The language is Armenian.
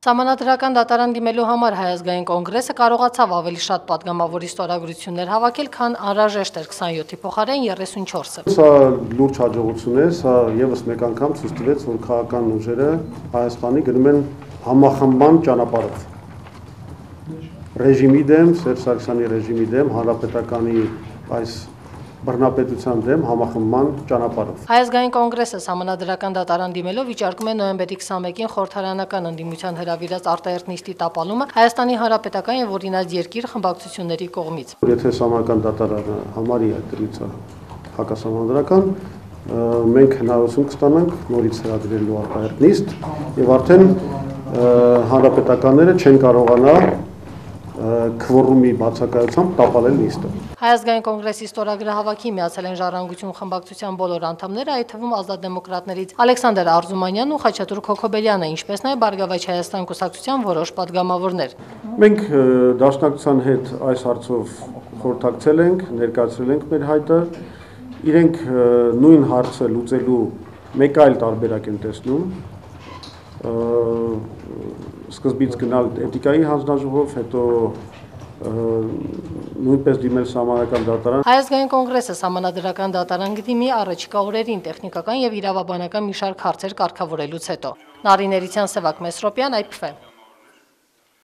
Սահմանադրական դատարան դիմելու համար Հայ ազգային կոնգրեսը կարողացավ ավելի շատ պատգամավորի ստորագրություններ հավաքել, քան անհրաժեշտ էր 27-ի փոխարեն 34-ը։ Սա լուրջ հաջողություն է, սա եւս մեկ անգամ ցույց տվեց, որ քաղաքական ուժերը Հայաստանի գնում են համախմբման ճանապարհով։ Ռեժիմի դեմ, Սերժ Սարգսյանի ռեժիմի դեմ, հանրապետականի այս բռնապետության դեմ համախմբման ճանապարհով։ Հայ ազգային կոնգրեսը սահմանադրական դատարան դիմելով վիճարկում է նոյեմբերի 21-ին խորհրդարանական ընդդիմության հրավիրած արտահերթ նիստի տապալումը Հայաստանի Հանրապետական եւ Օրինաց երկիր խմբակցությունների կողմից։ Եթե սահմանադրական դատարանը համարի այդ դրույթը հակասահմանադրական, մենք հնարավորություն կստանանք նորից հրավիրելու արտահերթ նիստ եւ արդեն հանրապետականները չեն կարողանա քվորումի բացակայությամբ տապալել նիստը։ Հայ ազգային կոնգրեսի ստորագրահավաքի միացել են Ժառանգություն խմբակցության բոլոր անդամները, այդ թվում ազատդեմոկրատներից Ալեքսանդր Արզումանյանն ու Խաչատուր Քոքոբելյանը, ինչպես նաև Բարգավաճ Հայաստան կուսակցության որոշ պատգամավորներ։ Մենք դաշնակցության հետ այս հարցով խորհրդակցել ենք, ներկայացրել ենք մեր հայտը, իրենք նույն հարցը լուծելու մեկ այլ տարբերակ են տեսնում, սկզբից գնալ էթիկայի հանձնաժողով, հետո նույնպես դիմել սահմանադրական դատարան։ Հայ ազգային կոնգրեսը սահմանադրական դատարան կդիմի առաջիկա օրերին տեխնիկական եւ իրավաբանական մի շարք հարցեր կարգավորելուց հետո։ Նարին Էրիցյան, Սևակ Մեսրոպյան, IPF։